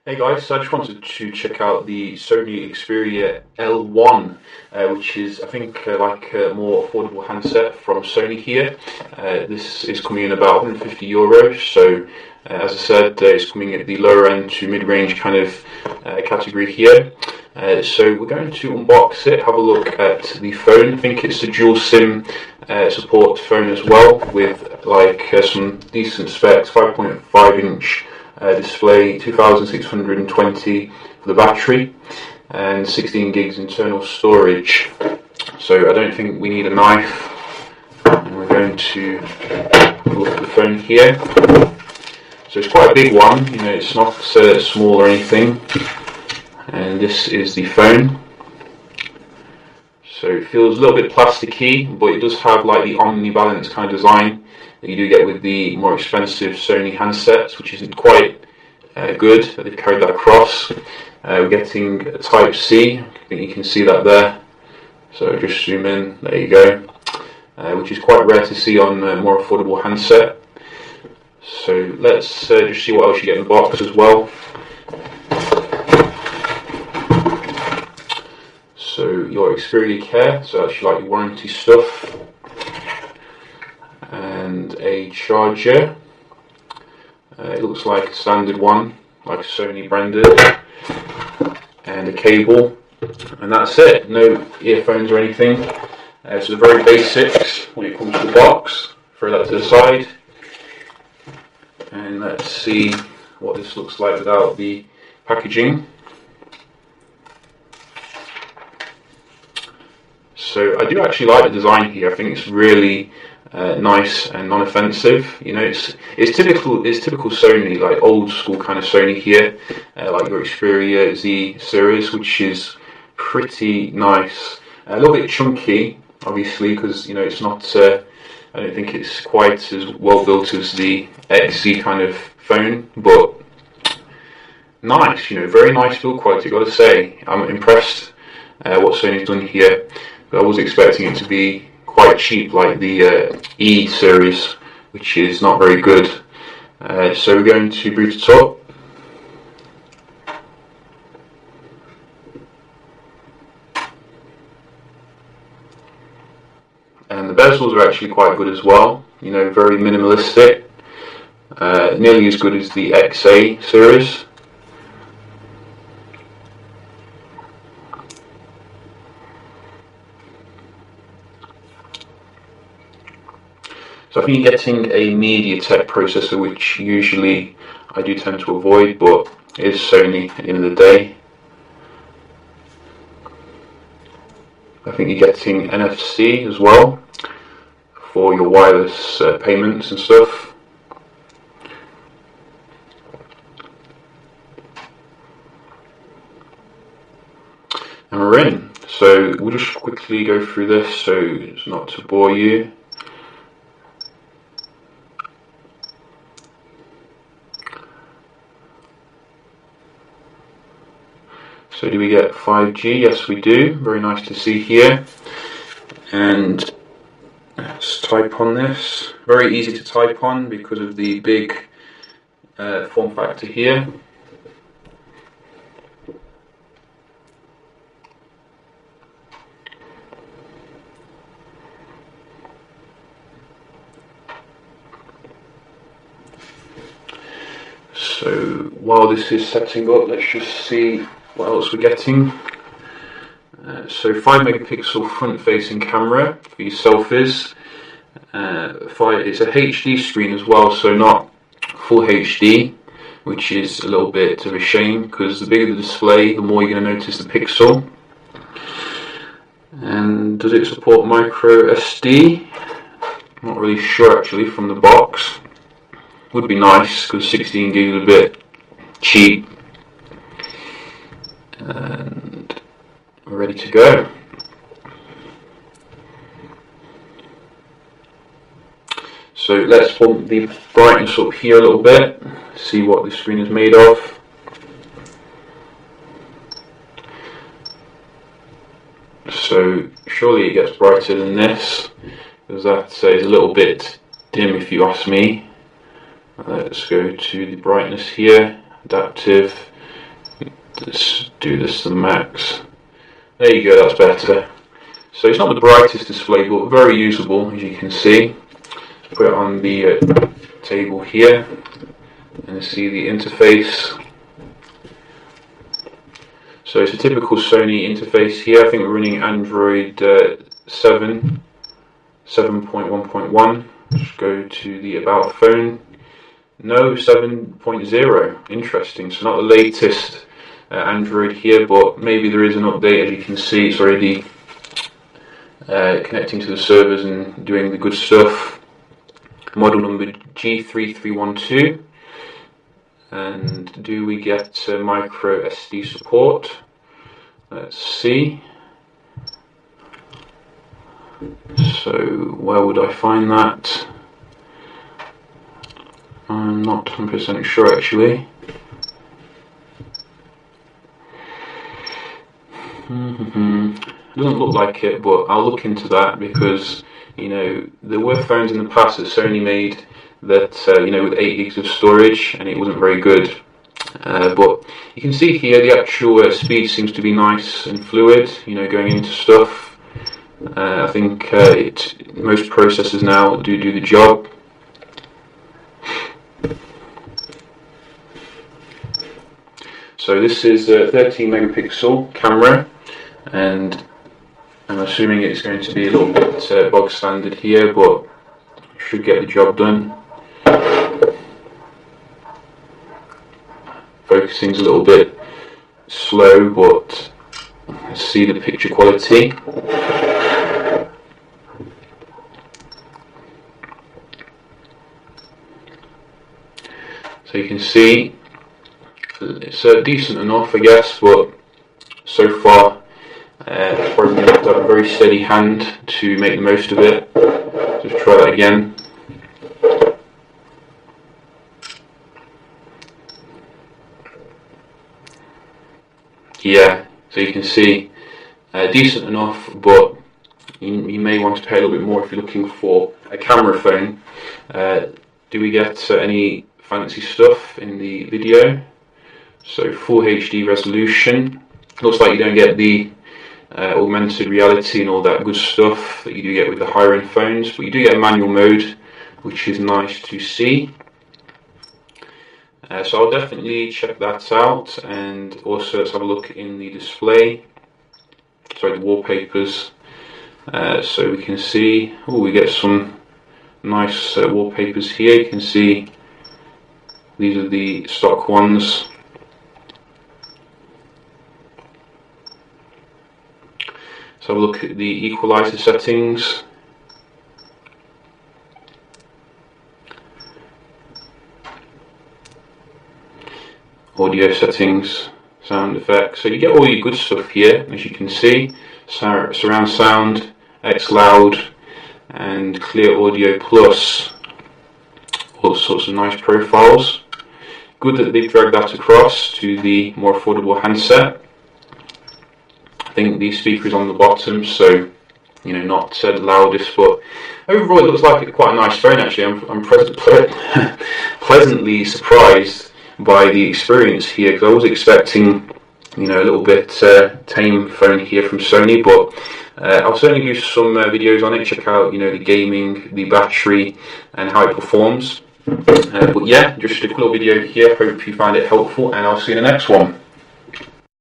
Hey guys, so I just wanted to check out the Sony Xperia L1, which is I think like a more affordable handset from Sony here. This is coming in about €150, so as I said, it's coming at the lower end to mid-range kind of category here. So we're going to unbox it, have a look at the phone. I think it's a dual SIM support phone as well, with like some decent specs, 5.5 inch display, 2620 for the battery, and 16 gigs internal storage. So I don't think we need a knife, and we're going to look at the phone here. So it's quite a big one, you know, it's not small or anything. And this is the phone. So it feels a little bit plasticky, but it does have like the omnibalance kind of design that you do get with the more expensive Sony handsets, which isn't quite good that they've carried that across. We're getting a Type C, I think you can see that there. So just zoom in, there you go, which is quite rare to see on a more affordable handset. So let's just see what else you get in the box as well. So your Xperia Care, so that's like your warranty stuff, and a charger. It looks like a standard one, like Sony branded, and a cable, and that's it. No earphones or anything. So the very basics when it comes to the box. Throw that to the side, and let's see what this looks like without the packaging. So I do actually like the design here. I think it's really nice and non-offensive. You know, it's typical Sony, like old school kind of Sony here, like your Xperia Z series, which is pretty nice. A little bit chunky, obviously, because you know it's not. I don't think it's quite as well built as the XZ kind of phone, but nice. You know, very nice build quality. Got to say, I'm impressed what Sony's done here. But I was expecting it to be quite cheap, like the E series, which is not very good. So we're going to boot it up. And the bezels are actually quite good as well. You know, very minimalistic, nearly as good as the XA series. So I think you're getting a MediaTek processor, which usually I do tend to avoid, but it is Sony at the end of the day. I think you're getting NFC as well for your wireless payments and stuff. And we're in. So we'll just quickly go through this so it's not to bore you. So do we get 5G? Yes, we do. Very nice to see here. And let's type on this. Very easy to type on because of the big form factor here. So while this is setting up, let's just see what else we're getting. So 5 megapixel front facing camera for your selfies. It's a HD screen as well, so not full HD, which is a little bit of a shame because the bigger the display, the more you're going to notice the pixel. And does it support micro SD? I'm not really sure actually from the box. Would be nice because 16 gigs is a bit cheap. And we're ready to go. So let's bump the brightness up here a little bit, see what the screen is made of. So surely it gets brighter than this, because that is a little bit dim if you ask me. Let's go to the brightness here, adaptive, Let's do this to the max. There you go, that's better. So it's not the brightest display, but very usable, as you can see. Put it on the table here, and see the interface. So it's a typical Sony interface here. I think we're running Android 7.1.1. Just go to the About phone. No, 7.0. Interesting. So not the latest Android here, but maybe there is an update. As you can see, it's already connecting to the servers and doing the good stuff. Model number G3312. And do we get micro SD support? Let's see. So where would I find that? I'm not 100% sure actually. Doesn't look like it, but I'll look into that, because you know there were phones in the past that Sony made that you know, with 8 gigs of storage, and it wasn't very good. But you can see here the actual speed seems to be nice and fluid. You know, going into stuff. I think most processors now do the job. So this is a 13 megapixel camera, and I'm assuming it's going to be a little bit bog standard here, but should get the job done. Focusing's a little bit slow, but let's see the picture quality. So you can see it's decent enough, I guess, but so far probably going to have a very steady hand to make the most of it. Just try that again. Yeah, so you can see decent enough, but you may want to pay a little bit more if you're looking for a camera phone. Do we get any fancy stuff in the video? So full HD resolution. Looks like you don't get the augmented reality and all that good stuff that you do get with the higher end phones, but you do get a manual mode, which is nice to see. So I'll definitely check that out, and also let's have a look in the display, sorry, the wallpapers. So we can see, we get some nice wallpapers here. You can see these are the stock ones. So have a look at the equalizer settings. Audio settings, sound effects. So you get all your good stuff here, as you can see. Surround sound, X Loud, and Clear Audio Plus. All sorts of nice profiles. Good that they've dragged that across to the more affordable handset. I think the speaker is on the bottom, so you know, not the loudest, but overall it looks like quite a nice phone actually. I'm pleasantly surprised by the experience here, because I was expecting, you know, a little bit tame phone here from Sony, but I'll certainly do some videos on it. Check out, you know, the gaming, the battery, and how it performs. But yeah, just a cool video here. Hope you find it helpful, and I'll see you in the next one.